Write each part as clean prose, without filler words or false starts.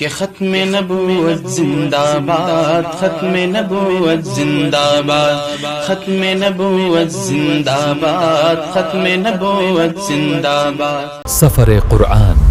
کہ ختم نبوت زندہ باد، ختم نبوت زندہ باد، ختم نبوت زندہ باد، ختم نبوت زندہ باد۔ سفر قرآن۔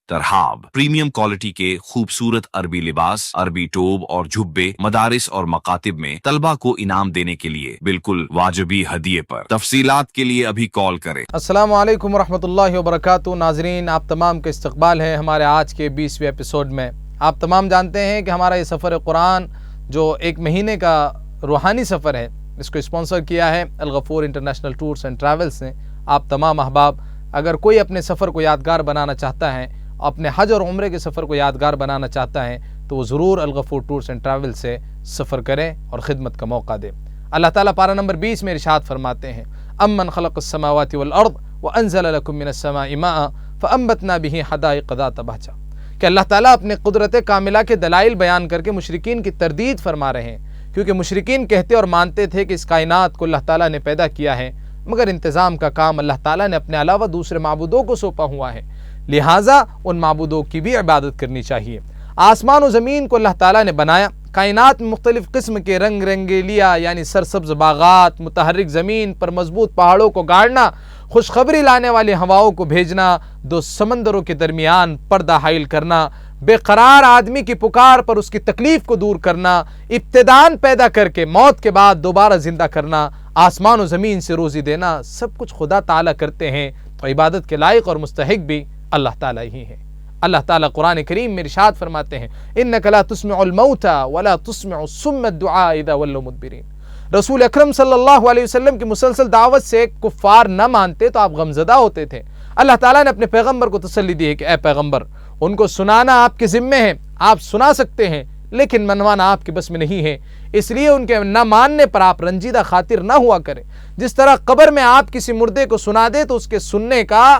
ترحاب پریمیم کوالٹی کے خوبصورت عربی لباس، عربی ٹوب اور جھبے مدارس اور مکاتب میں طلبہ کو انعام دینے کے لیے بالکل واجبی ہدیے پر۔ تفصیلات کے لیے ابھی کال کریں۔ السلام علیکم ورحمۃ اللہ وبرکاتہ۔ ناظرین، آپ تمام کا استقبال ہے ہمارے آج کے 20ویں ایپیسوڈ میں۔ آپ تمام جانتے ہیں کہ ہمارا یہ سفر قرآن جو ایک مہینے کا روحانی سفر ہے، اس کو اسپانسر کیا ہے الغفور انٹرنیشنل ٹورز اینڈ ٹریولز نے۔ آپ تمام احباب اگر کوئی اپنے سفر کو یادگار بنانا چاہتا ہے، اپنے حج اور عمرے کے سفر کو یادگار بنانا چاہتا ہے، تو وہ ضرور الغفور ٹورز اینڈ ٹریول سے سفر کریں اور خدمت کا موقع دیں۔ اللہ تعالیٰ پارہ نمبر 20 میں ارشاد فرماتے ہیں، امن خلق السماوات والارض وانزل لکم من السماء ماء فانبتنا به حدائق ذات بہجہ، کہ اللہ تعالیٰ اپنے قدرت کاملہ کے دلائل بیان کر کے مشرکین کی تردید فرما رہے ہیں، کیونکہ مشرکین کہتے اور مانتے تھے کہ اس کائنات کو اللہ تعالیٰ نے پیدا کیا ہے، مگر انتظام کا کام اللہ تعالیٰ نے اپنے علاوہ دوسرے معبودوں کو سونپا ہوا ہے، لہٰذا ان معبودوں کی بھی عبادت کرنی چاہیے۔ آسمان و زمین کو اللہ تعالیٰ نے بنایا، کائنات میں مختلف قسم کے رنگ رنگیلیاں یعنی سرسبز باغات، متحرک زمین پر مضبوط پہاڑوں کو گاڑنا، خوشخبری لانے والی ہواؤں کو بھیجنا، دو سمندروں کے درمیان پردہ حائل کرنا، بے قرار آدمی کی پکار پر اس کی تکلیف کو دور کرنا، ابتداءً پیدا کر کے موت کے بعد دوبارہ زندہ کرنا، آسمان و زمین سے روزی دینا، سب کچھ خدا تعالیٰ کرتے ہیں، تو عبادت کے لائق اور مستحق بھی اللہ تعالیٰ ہی ہے۔ اللہ تعالیٰ قرآن کریم میں ارشاد فرماتے ہیں، اِنَّكَ لَا تُسْمِعُ الْمَوْتَى وَلَا تُسْمِعُ الصُّمَّ الدُّعَاءَ اِذَا وَلَّوْا مُدْبِرِينَ۔ رسول اکرم صلی اللہ علیہ وسلم کی مسلسل دعوت سے کفار نہ مانتے تو آپ غمزدہ ہوتے تھے۔ اللہ تعالیٰ نے اپنے پیغمبر کو تسلی دی ہے کہ اے پیغمبر، ان کو سنانا آپ کے ذمے ہے، آپ سنا سکتے ہیں، لیکن منوانا آپ کے بس میں نہیں ہے، اس لیے ان کے نہ ماننے پر آپ رنجیدہ خاطر نہ ہوا کریں۔ جس طرح قبر میں آپ کسی مردے کو سنا دے تو اس کے سننے کا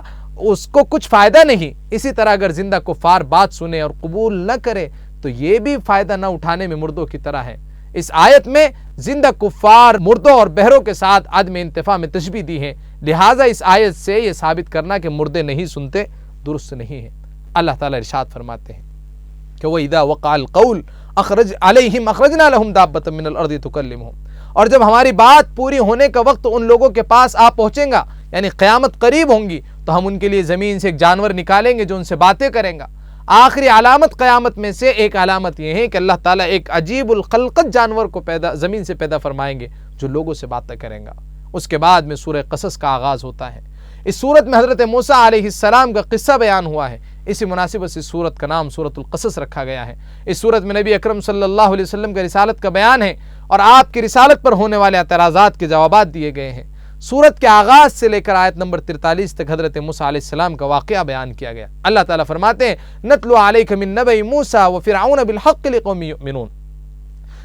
اس کو کچھ فائدہ نہیں، اسی طرح اگر زندہ کفار بات سنے اور قبول نہ کرے تو یہ بھی فائدہ نہ اٹھانے میں مردوں کی طرح ہے۔ اس آیت میں زندہ کفار مردوں اور بہروں کے ساتھ عدم انتفاع میں تشبیہ دی ہے، لہٰذا اس آیت سے یہ ثابت کرنا کہ مردے نہیں سنتے درست نہیں ہے۔ اللہ تعالیٰ ارشاد فرماتے ہیں کہ وَإِذَا وَقَعَ الْقَوْلُ عَلَيْهِمْ أَخْرَجْنَا لَهُمْ دَابَّةً مِّنَ الْأَرْضِ تُكَلِّمُهُمْ، اور جب ہماری بات پوری ہونے کا وقت ان لوگوں کے پاس آ پہنچے گا، یعنی قیامت قریب ہوں گی، تو ہم ان کے لیے زمین سے ایک جانور نکالیں گے جو ان سے باتیں کریں گا۔ آخری علامت قیامت میں سے ایک علامت یہ ہے کہ اللہ تعالیٰ ایک عجیب الخلقت جانور کو زمین سے پیدا فرمائیں گے جو لوگوں سے باتیں کریں گا۔ اس کے بعد میں سورہ قصص کا آغاز ہوتا ہے۔ اس سورت میں حضرت موسیٰ علیہ السلام کا قصہ بیان ہوا ہے، اسی مناسبت سے اس سورت کا نام سورۃ القصص رکھا گیا ہے۔ اس سورت میں نبی اکرم صلی اللہ علیہ وسلم کا رسالت کا بیان ہے اور آپ کی رسالت پر ہونے والے اعتراضات کے جوابات دیے گئے ہیں۔ سورت کے آغاز سے لے کر آیت نمبر 43 تک حضرت موسیٰ علیہ السلام کا واقعہ بیان کیا گیا۔ اللہ تعالیٰ فرماتے ہیں، نَتْلُو عَلَيْكَ مِن نَبَإِ مُوسَىٰ وَفِرْعَوْنَ بِالْحَقِّ لِقَوْمٍ يُؤْمِنُونَ۔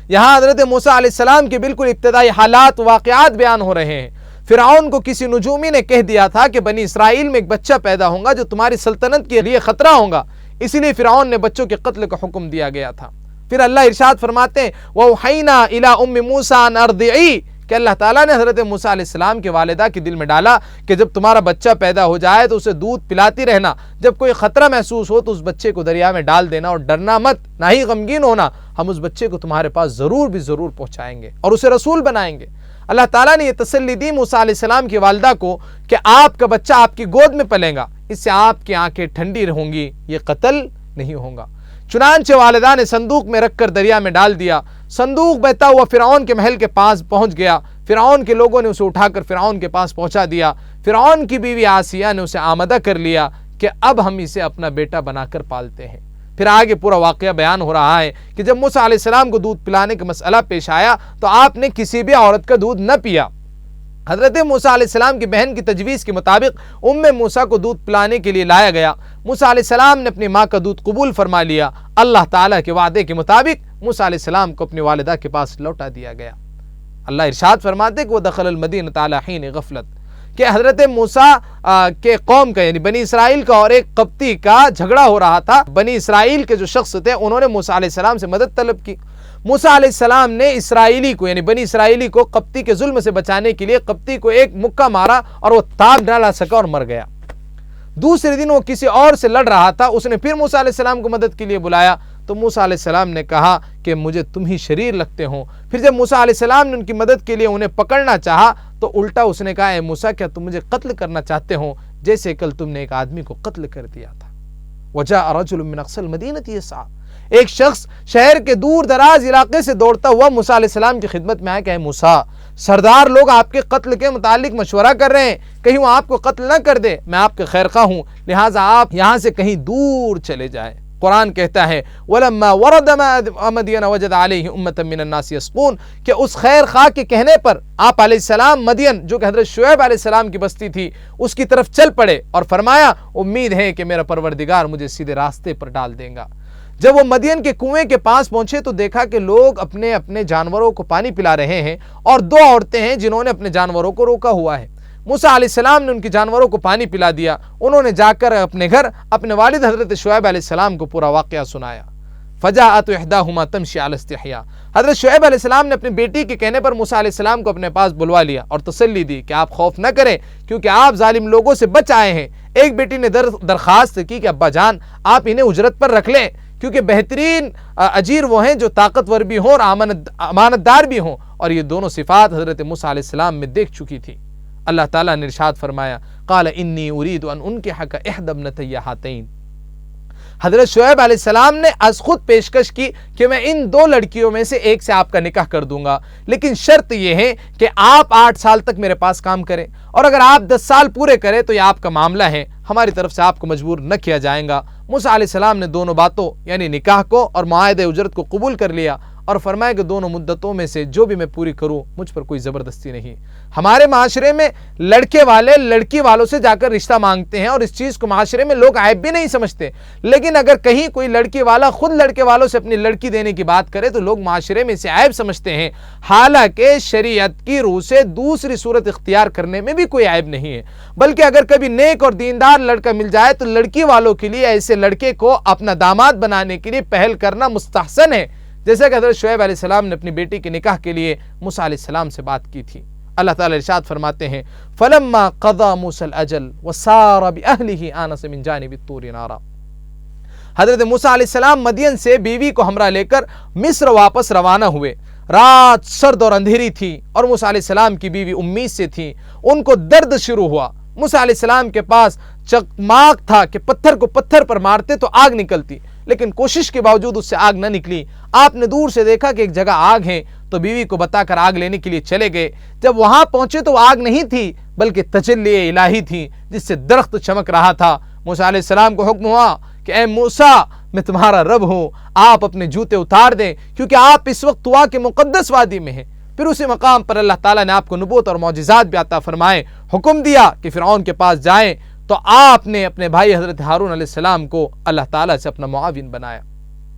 یہاں حضرت موسیٰ علیہ السلام کے بالکل ابتدائی حالات واقعات بیان ہو رہے ہیں۔ فرعون کو کسی نجومی نے کہہ دیا تھا کہ بنی اسرائیل میں ایک بچہ پیدا ہوگا جو تمہاری سلطنت کے لیے خطرہ ہوگا، اسی لیے فرعون نے بچوں کے قتل کا حکم دیا گیا تھا۔ پھر اللہ ارشاد فرماتے ہیں، وَأَوْحَيْنَا إِلَىٰ أُمِّ مُوسَىٰ أَنْ أَرْضِعِيهِ، کہ اللہ تعالیٰ نے حضرت موسیٰ علیہ السلام کے والدہ کے دل میں ڈالا کہ جب تمہارا بچہ پیدا ہو جائے تو اسے دودھ پلاتی رہنا، جب کوئی خطرہ محسوس ہو تو اس بچے کو دریا میں ڈال دینا اور ڈرنا مت، نہ ہی غمگین ہونا، ہم اس بچے کو تمہارے پاس ضرور پہنچائیں گے اور اسے رسول بنائیں گے۔ اللہ تعالیٰ نے یہ تسلی دی موسیٰ علیہ السلام کی والدہ کو کہ آپ کا بچہ آپ کی گود میں پلے گا، اس سے آپ کی آنکھیں ٹھنڈی رہوں گی، یہ قتل نہیں ہوگا۔ چنانچہ والدہ نے صندوق میں رکھ کر دریا میں ڈال دیا، صندوق بہتا ہوا فرعون کے محل کے پاس پہنچ گیا، فرعون کے لوگوں نے اسے اٹھا کر فرعون کے پاس پہنچا دیا، فرعون کی بیوی آسیہ نے اسے آمادہ کر لیا کہ اب ہم اسے اپنا بیٹا بنا کر پالتے ہیں۔ پھر آگے پورا واقعہ بیان ہو رہا ہے کہ جب موسیٰ علیہ السلام کو دودھ پلانے کا مسئلہ پیش آیا تو آپ نے کسی بھی عورت کا دودھ نہ پیا۔ حضرت موسیٰ علیہ السلام کی بہن کی تجویز کے مطابق موسیٰ کو دودھ پلانے کے لیے لایا گیا۔ موسیٰ علیہ السلام نے اپنی ماں کا دودھ قبول فرما لیا۔ اللہ تعالیٰ کے وعدے کے مطابق موسیٰ علیہ السلام کو اپنی والدہ کے پاس لوٹا دیا گیا۔ اللہ ارشاد فرماتے کہ وہ دخل المدینۃ علی حین غفلت، کہ حضرت موسیٰ کے قوم کا یعنی بنی اسرائیل کا اور ایک قبطی کا جھگڑا ہو رہا تھا۔ بنی اسرائیل کے جو شخص تھے انہوں نے موسیٰ علیہ السلام سے مدد طلب کی۔ موسیٰ علیہ السلام نے اسرائیلی کو یعنی بنی اسرائیلی کو قبطی کے ظلم سے بچانے کے لیے قبطی کو ایک مکہ مارا اور وہ تاب نہ لا سکا اور مر گیا۔ دوسرے دن وہ کسی اور سے لڑ رہا تھا، اس نے پھر موسیٰ علیہ السلام کو مدد کے لیے بلایا تو موسیٰ علیہ السلام نے کہا کہ مجھے تم ہی شریر لگتے ہو۔ پھر جب موسیٰ علیہ السلام نے ان کی مدد کے لیے انہیں پکڑنا چاہا تو الٹا اس نے کہا اے موسیٰ کیا تم مجھے قتل کرنا چاہتے ہو جیسے کل تم نے ایک آدمی کو قتل کر دیا تھا۔ وجاء رجل من اقصى المدینة یسعی، ایک شخص شہر کے دور دراز علاقے سے دوڑتا ہوا موسیٰ علیہ السلام کی خدمت میں آیا کہ اے موسیٰ، سردار لوگ آپ کے قتل کے متعلق مشورہ کر رہے ہیں، کہیں وہ آپ کو قتل نہ کر دے، میں آپ کے خیر خواہ ہوں، لہٰذا آپ یہاں سے کہیں دور چلے جائیں۔ قرآن کہتا ہے وَلَمَّا وَرَدَ مَدْيَنَ وَجَدَ عَلَيْهِ أُمَّةً مِّنَ النَّاسِ يَسْقُونَ کہ اس خیر خواہ کے کہنے پر آپ علیہ السلام مدین جو کہ حضرت شعیب علیہ السلام کی بستی تھی اس کی طرف چل پڑے اور فرمایا امید ہے کہ میرا پروردگار مجھے سیدھے راستے پر ڈال دے گا۔ جب وہ مدین کے کنویں کے پاس پہنچے تو دیکھا کہ لوگ اپنے اپنے جانوروں کو پانی پلا رہے ہیں اور دو عورتیں ہیں جنہوں نے اپنے جانوروں کو روکا ہوا ہے۔ موسیٰ علیہ السلام نے ان کی جانوروں کو پانی پلا دیا، انہوں نے جا کر اپنے گھر اپنے والد حضرت شعیب علیہ السلام کو پورا واقعہ سنایا۔ فجاءت احداہما تمشی علی استحیاء، حضرت شعیب علیہ السلام نے اپنی بیٹی کے کہنے پر موسیٰ علیہ السلام کو اپنے پاس بلوا لیا اور تسلی دی کہ آپ خوف نہ کریں کیونکہ آپ ظالم لوگوں سے بچ آئے ہیں۔ ایک بیٹی نے درخواست کی کہ ابا جان آپ انہیں اجرت پر رکھ لیں کیونکہ بہترین اجیر وہ ہیں جو طاقتور بھی ہوں اور امانت دار بھی ہوں، اور یہ دونوں صفات حضرت موسیٰ علیہ السلام میں دیکھ چکی تھی۔ اللہ تعالیٰ نے ارشاد فرمایا قال انی ارید ان انکحک احدی ابنتی ہاتین، حضرت شعیب علیہ السلام نے از خود پیشکش کی کہ میں ان دو لڑکیوں میں سے ایک سے آپ کا نکاح کر دوں گا، لیکن شرط یہ ہے کہ آپ 8 سال تک میرے پاس کام کریں اور اگر آپ 10 سال پورے کریں تو یہ آپ کا معاملہ ہے، ہماری طرف سے آپ کو مجبور نہ کیا جائے گا۔ موسیٰ علیہ السلام نے دونوں باتوں یعنی نکاح کو اور معاہدہ اجرت کو قبول کر لیا اور فرمایا کہ دونوں مدتوں میں سے جو بھی میں پوری کروں مجھ پر کوئی زبردستی نہیں۔ ہمارے معاشرے میں لڑکے والے لڑکی والوں سے جا کر رشتہ مانگتے ہیں اور اس چیز کو معاشرے میں لوگ عیب بھی نہیں سمجھتے، لیکن اگر کہیں کوئی لڑکی والا خود لڑکے والوں سے اپنی لڑکی دینے کی بات کرے تو لوگ معاشرے میں اسے عیب سمجھتے ہیں، حالانکہ شریعت کی روح سے دوسری صورت اختیار کرنے میں بھی کوئی عیب نہیں ہے، بلکہ اگر کبھی نیک اور دیندار لڑکا مل جائے تو لڑکی والوں کے لیے ایسے لڑکے کو اپنا داماد بنانے کے لیے پہل کرنا مستحسن ہے، جیسا کہ حضرت شعیب علیہ السلام نے اپنی بیٹی کے نکاح کے لیے موسیٰ علیہ السلام سے بات کی تھی۔ اللہ تعالیٰ ارشاد فرماتے ہیں فَلَمَّا قَضَى مُوسَى الْأَجَلَ وَسَارَ بِأَهْلِهِ آنَسَ مِن جَانِبِ الطُّورِ نَارًا، حضرت موسیٰ علیہ السلام مدین سے بیوی کو ہمراہ لے کر مصر واپس روانہ ہوئے۔ رات سرد اور اندھیری تھی اور موسیٰ علیہ السلام کی بیوی امید سے تھی، ان کو درد شروع ہوا۔ موسیٰ علیہ السلام کے پاس چکماق تھا کہ پتھر کو پتھر پر مارتے تو آگ نکلتی، لیکن کوشش کے باوجود اس سے آگ نہ نکلی۔ آپ نے دور سے دیکھا کہ ایک جگہ آگ ہے تو بیوی کو بتا کر آگ لینے کے لیے چلے گئے۔ جب وہاں پہنچے تو آگ نہیں تھی بلکہ تجلی الہی تھی جس سے درخت چمک رہا تھا۔ موسیٰ علیہ السلام کو حکم ہوا کہ اے موسیٰ میں تمہارا رب ہوں، آپ اپنے جوتے اتار دیں کیونکہ آپ اس وقت طوا کے مقدس وادی میں ہیں۔ پھر اسی مقام پر اللہ تعالیٰ نے آپ کو نبوت اور معجزات بھی عطا فرمائے، حکم دیا کہ فرعون کے پاس جائیں، تو آپ نے اپنے بھائی حضرت ہارون علیہ السلام کو اللہ تعالیٰ سے اپنا معاون بنایا۔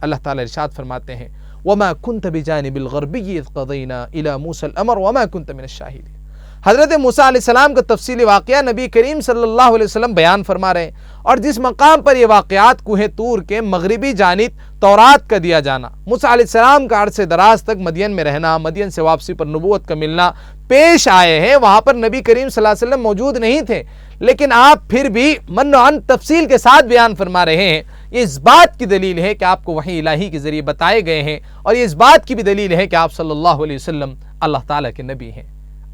اللہ تعالیٰ ارشاد فرماتے ہیں وَمَا كُنْتَ بِجَانِبِ الْغَرْبِيِّ إِذْ قَضَيْنَا إِلَى مُوسَى الْأَمْرَ وَمَا كُنْتَ مِنَ الشَّاهِدِينَ، حضرت موسیٰ علیہ السلام کا تفصیلی واقعہ نبی کریم صلی اللہ علیہ وسلم بیان فرما رہے ہیں، اور جس مقام پر یہ واقعات کوہ طور کے مغربی جانب تورات کا دیا جانا، موسیٰ علیہ السلام کا عرصے دراز تک مدین میں رہنا، مدین سے واپسی پر نبوت کا ملنا پیش آئے ہیں، وہاں پر نبی کریم صلی اللہ علیہ وسلم موجود نہیں تھے، لیکن آپ پھر بھی من و عن تفصیل کے ساتھ بیان فرما رہے ہیں۔ یہ اس بات کی دلیل ہے کہ آپ کو وحی الہی کے ذریعے بتائے گئے ہیں، اور یہ اس بات کی بھی دلیل ہے کہ آپ صلی اللہ علیہ وسلم اللہ تعالیٰ کے نبی ہیں۔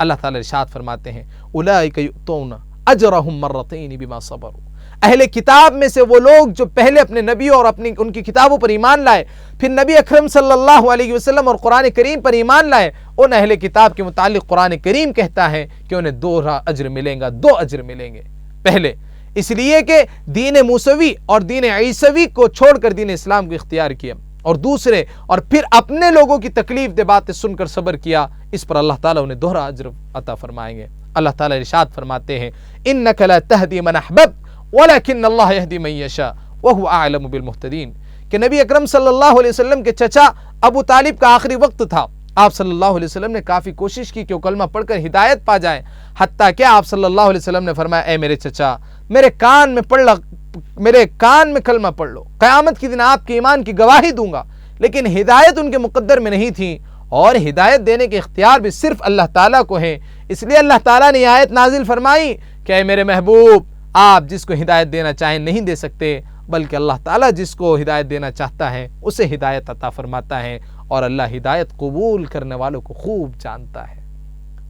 اللہ تعالیٰ ارشاد فرماتے ہیں اولئک یؤتون اجرہم مرتین بما صبروا، اہل کتاب میں سے وہ لوگ جو پہلے اپنے نبیوں اور ان کی کتابوں پر ایمان لائے، پھر نبی اکرم صلی اللہ علیہ وسلم اور قرآن کریم پر ایمان لائے، ان اہل کتاب کے متعلق قرآن کریم کہتا ہے کہ انہیں 2 اجر ملیں گا، 2 اجر ملیں گے۔ پہلے اس لیے کہ دین موسوی اور دین عیسوی کو چھوڑ کر دین اسلام کو اختیار کیا، اور دوسرے اور پھر اپنے لوگوں کی تکلیف دہ باتیں سن کر صبر کیا، اس پر اللہ تعالیٰ انہیں 2 اجر عطا فرمائیں گے۔ اللہ تعالیٰ ارشاد فرماتے ہیں انک لا تہدی من احببت ولکن اللہ یہدی من یشاء وہو اعلم بالمہتدین، کہ نبی اکرم صلی اللہ علیہ وسلم کے چچا ابو طالب کا آخری وقت تھا، آپ صلی اللہ علیہ وسلم نے کافی کوشش کی کہ وہ کلمہ پڑھ کر ہدایت پا جائیں، حتیٰ کہ آپ صلی اللہ علیہ وسلم نے فرمایا اے میرے چچا میرے کان میں کلمہ پڑھ لو، قیامت کے دن آپ کے ایمان کی گواہی دوں گا، لیکن ہدایت ان کے مقدر میں نہیں تھی، اور ہدایت دینے کے اختیار بھی صرف اللہ تعالیٰ کو ہیں۔ اس لیے اللہ تعالیٰ نے یہ آیت نازل فرمائی کہ اے میرے محبوب، آپ جس کو ہدایت دینا چاہیں نہیں دے سکتے، بلکہ اللہ تعالیٰ جس کو ہدایت دینا چاہتا ہے اسے ہدایت عطا فرماتا ہے، اور اللہ ہدایت قبول کرنے والوں کو خوب جانتا ہے۔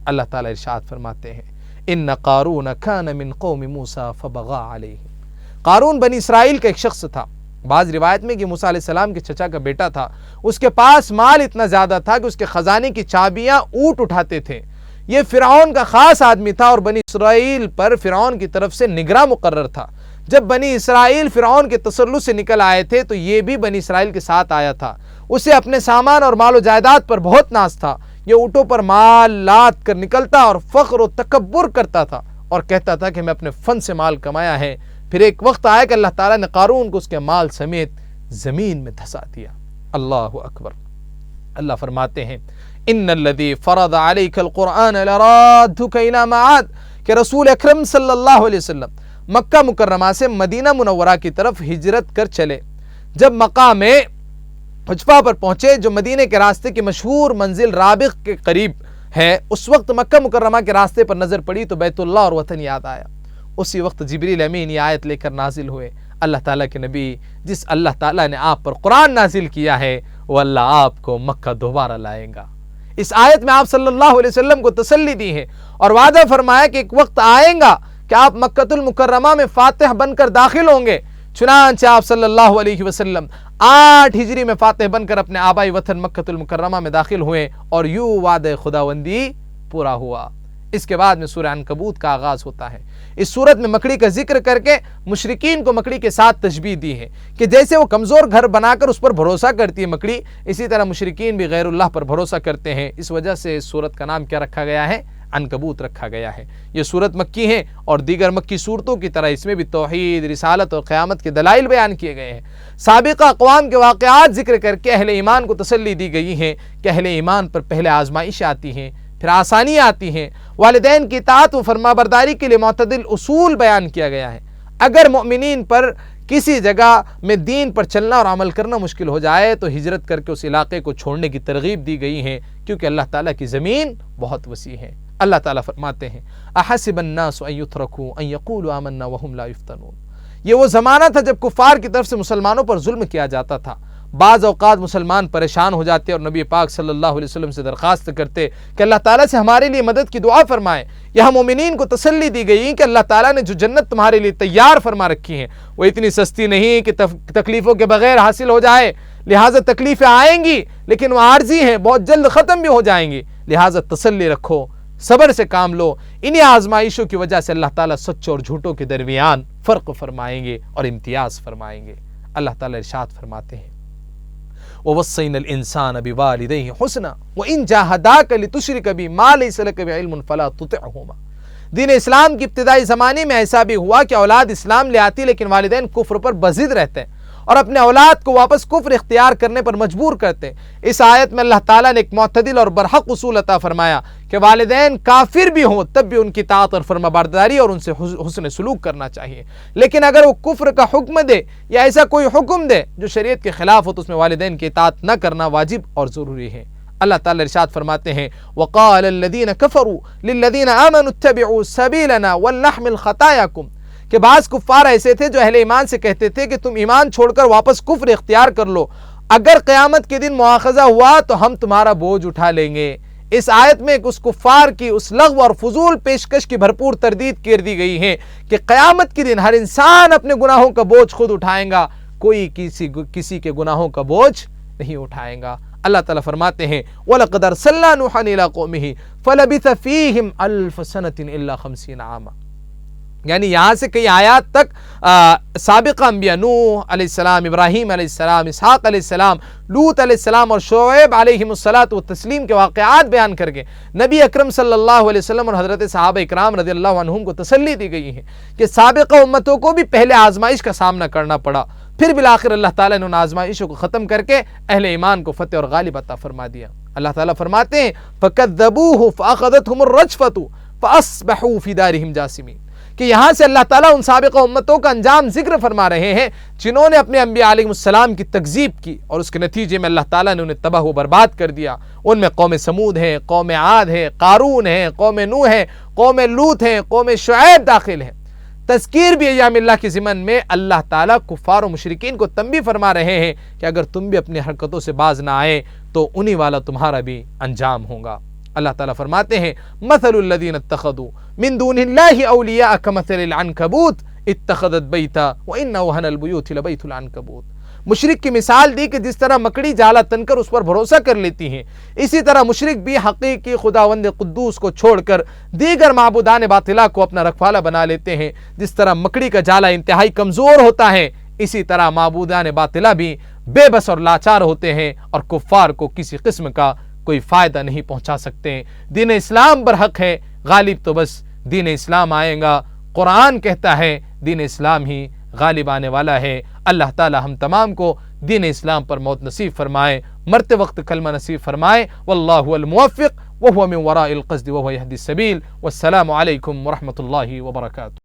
اللہ تعالیٰ ارشاد فرماتے ہیں ان قارون کان من قوم موسیٰ فبغى علیہم۔ قارون بنی اسرائیل کا ایک شخص تھا، بعض روایت میں کہ موسیٰ علیہ السلام کے چچا کا بیٹا تھا۔ اس کے پاس مال اتنا زیادہ تھا کہ اس کے خزانے کی چابیاں اونٹ اٹھاتے تھے۔ یہ فرعون کا خاص آدمی تھا اور بنی اسرائیل پر فرعون کی طرف سے نگراں مقرر تھا۔ جب بنی اسرائیل فرعون کے تسلط سے نکل آئے تھے تو یہ بھی بنی اسرائیل کے ساتھ آیا تھا۔ اسے اپنے سامان اور مال و جائیداد پر بہت ناز تھا۔ یہ اونٹوں پر مال لاد کر نکلتا اور فخر و تکبر کرتا تھا اور کہتا تھا کہ میں اپنے فن سے مال کمایا ہے۔ پھر ایک وقت آیا کہ اللہ تعالیٰ نے قارون کو اس کے مال سمیت زمین میں دھسا دیا۔ اللہ اکبر۔ اللہ فرماتے ہیں ان الذی فرض علیک القرآن لرادک الی معاد، کہ رسول اکرم صلی اللہ علیہ وسلم مکہ مکرمہ سے مدینہ منورہ کی طرف ہجرت کر چلے۔ جب مقام حجفہ پر پہنچے جو مدینے کے راستے کی مشہور منزل رابغ کے قریب ہے، اس وقت مکہ مکرمہ کے راستے پر نظر پڑی تو بیت اللہ اور وطن یاد آیا۔ اسی وقت جبریل امین یہ آیت لے کر نازل ہوئے، اللہ تعالیٰ کے نبی، جس اللہ تعالیٰ نے آپ پر قرآن نازل کیا ہے وہ اللہ آپ کو مکہ دوبارہ لائے گا۔ اس آیت میں آپ صلی اللہ علیہ وسلم کو تسلی دی ہے اور وعدہ فرمایا کہ ایک وقت آئے گا کہ آپ مکہ المکرمہ میں فاتح بن کر داخل ہوں گے۔ چنانچہ آپ صلی اللہ علیہ وسلم 8 ہجری میں فاتح بن کر اپنے آبائی وطن مکہ المکرمہ میں داخل ہوئے اور یوں وعدہ خداوندی پورا ہوا۔ اس کے بعد میں سورہ عنکبوت کا آغاز ہوتا ہے۔ اس سورت میں مکڑی کا ذکر کر کے مشرکین کو مکڑی کے ساتھ تشبیہ دی ہے کہ جیسے وہ کمزور گھر بنا کر اس پر بھروسہ کرتی ہے مکڑی، اسی طرح مشرکین بھی غیر اللہ پر بھروسہ کرتے ہیں۔ اس وجہ سے اس سورت کا نام کیا رکھا گیا ہے؟ عنکبوت رکھا گیا ہے۔ یہ سورت مکی ہے اور دیگر مکی سورتوں کی طرح اس میں بھی توحید، رسالت اور قیامت کے دلائل بیان کیے گئے ہیں۔ سابقہ اقوام کے واقعات ذکر کر کے اہل ایمان کو تسلی دی گئی ہے کہ اہل ایمان پر پہلے آزمائش آتی ہیں، پھر آسانی آتی ہیں۔ والدین کی اطاعت و فرمانبرداری کے لیے معتدل اصول بیان کیا گیا ہے۔ اگر مومنین پر کسی جگہ میں دین پر چلنا اور عمل کرنا مشکل ہو جائے تو ہجرت کر کے اس علاقے کو چھوڑنے کی ترغیب دی گئی ہے، کیونکہ اللہ تعالیٰ کی زمین بہت وسیع ہے۔ اللہ تعالیٰ فرماتے ہیں احسب الناس ان یترکوا ان یقولوا آمنا وهم لا یفتنون۔ یہ وہ زمانہ تھا جب کفار کی طرف سے مسلمانوں پر ظلم کیا جاتا تھا۔ بعض اوقات مسلمان پریشان ہو جاتے اور نبی پاک صلی اللہ علیہ وسلم سے درخواست کرتے کہ اللہ تعالیٰ سے ہمارے لیے مدد کی دعا فرمائیں۔ یہاں مومنین کو تسلی دی گئی کہ اللہ تعالیٰ نے جو جنت تمہارے لیے تیار فرما رکھی ہیں وہ اتنی سستی نہیں کہ تکلیفوں کے بغیر حاصل ہو جائے، لہٰذا تکلیفیں آئیں گی لیکن وہ عارضی ہیں، بہت جلد ختم بھی ہو جائیں گی، لہٰذا تسلی رکھو، صبر سے کام لو۔ انہی آزمائشوں کی وجہ سے اللہ تعالیٰ سچ اور جھوٹوں کے درمیان فرق فرمائیں گے اور امتیاز فرمائیں گے۔ اللہ تعالیٰ ارشاد فرماتے ہیں وَوَصَّيْنَا الْإِنسَانَ بِوَالِدَيْهِ حُسْنًا وَإِن جَاهَدَاكَ لِتُشْرِكَ بِي مَا لَيْسَ لَكَ بِعِلْمٌ فَلَا تُطِعْهُمَا۔ دین اسلام کی ابتدائی زمانے میں ایسا بھی ہوا کہ اولاد اسلام لے آتی لیکن والدین کفر پر بضد رہتے ہیں اور اپنے اولاد کو واپس کفر اختیار کرنے پر مجبور کرتے ہیں۔ اس آیت میں اللہ تعالیٰ نے ایک معتدل اور برحق اصول عطا فرمایا کہ والدین کافر بھی ہوں تب بھی ان کی اطاعت اور فرمانبرداری اور ان سے حسن سلوک کرنا چاہیے، لیکن اگر وہ کفر کا حکم دے یا ایسا کوئی حکم دے جو شریعت کے خلاف ہو تو اس میں والدین کی اطاعت نہ کرنا واجب اور ضروری ہے۔ اللہ تعالیٰ ارشاد فرماتے ہیں وَقَالَ الَّذِينَ كَفَرُوا لِلَّذِينَ آمَنُوا اتَّبِعُوا سَبِيلَنَا وَلْنَحْمِلْ خَطَايَاكُمْ، کہ بعض کفار ایسے تھے جو اہل ایمان سے کہتے تھے کہ تم ایمان چھوڑ کر واپس کفر اختیار کر لو، اگر قیامت کے دن مواخذہ ہوا تو ہم تمہارا بوجھ اٹھا لیں گے۔ اس آیت میں اس کفار کی اس لغو اور فضول پیشکش کی بھرپور تردید کر دی گئی ہے کہ قیامت کے دن ہر انسان اپنے گناہوں کا بوجھ خود اٹھائے گا، کوئی کسی کے گناہوں کا بوجھ نہیں اٹھائے گا۔ اللہ تعالیٰ فرماتے ہیں وَلَقَدْ أَرْسَلْنَا نُوحًا إِلَىٰ قَوْمِهِ فَلَبِثَ فِيهِمْ أَلْفَ سَنَةٍ إِلَّا 50 عَامًا۔ یعنی یہاں سے کئی آیات تک سابقہ انبیاء نوح علیہ السلام، ابراہیم علیہ السلام، اسحاق علیہ السلام، لوط علیہ السلام اور شعیب علیہ السلام کے واقعات بیان کر کے نبی اکرم صلی اللہ علیہ وسلم اور حضرت صحابہ اکرام رضی اللہ عنہم کو تسلی دی گئی ہے کہ سابقہ امتوں کو بھی پہلے آزمائش کا سامنا کرنا پڑا، پھر بالآخر اللہ تعالیٰ نے ان آزمائشوں کو ختم کر کے اہل ایمان کو فتح اور غالب عطا فرما دیا۔ اللہ تعالیٰ فرماتے ہیں فَكَذَّبُوهُ فَأَخَذَتْهُمُ الرَّجْفَةُ فَأَصْبَحُوا فِي دَارِهِمْ جَاثِمِينَ، کہ یہاں سے اللہ تعالیٰ ان سابقہ امتوں کا انجام ذکر فرما رہے ہیں جنہوں نے اپنے انبیاء علیہ السلام کی تکذیب کی اور اس کے نتیجے میں اللہ تعالیٰ نے انہیں تباہ و برباد کر دیا۔ ان میں قوم سمود ہے، قوم عاد ہے، قارون ہے، قوم نوح ہے، قوم لوط ہے، قوم شعیب داخل ہے۔ تذکیر بھی ایام اللہ کے ضمن میں اللہ تعالیٰ کفار و مشرکین کو تنبیہ فرما رہے ہیں کہ اگر تم بھی اپنی حرکتوں سے باز نہ آئے تو انہی والا تمہارا بھی انجام ہوگا۔ اللہ تعالیٰ فرماتے ہیں مثل الذین اتخذوا من دون اللہ اولیاء کمثل العنکبوت اتخذت بیتا وان اوہن البیوت لبیت العنکبوت۔ مشرک کی مثال دی کہ جس طرح مکڑی جالا تن کر اس پر بھروسہ کر لیتی ہیں، اسی طرح مشرک بھی حقیقی خداوند قدوس کو چھوڑ کر دیگر معبودان باطلہ کو اپنا رکھوالا بنا لیتے ہیں۔ جس طرح مکڑی کا جالا انتہائی کمزور ہوتا ہے، اسی طرح معبودان باطلہ بھی بے بس اور لاچار ہوتے ہیں اور کفار کو کسی قسم کا کوئی فائدہ نہیں پہنچا سکتے۔ دین اسلام برحق ہے، غالب تو بس دین اسلام آئے گا۔ قرآن کہتا ہے دین اسلام ہی غالب آنے والا ہے۔ اللہ تعالی ہم تمام کو دین اسلام پر موت نصیب فرمائے، مرتے وقت کلمہ نصیب فرمائے۔ واللہ الموفق وهو من وراء القصد وهو يهدي السبيل۔ والسلام علیکم ورحمۃ اللہ وبرکاتہ۔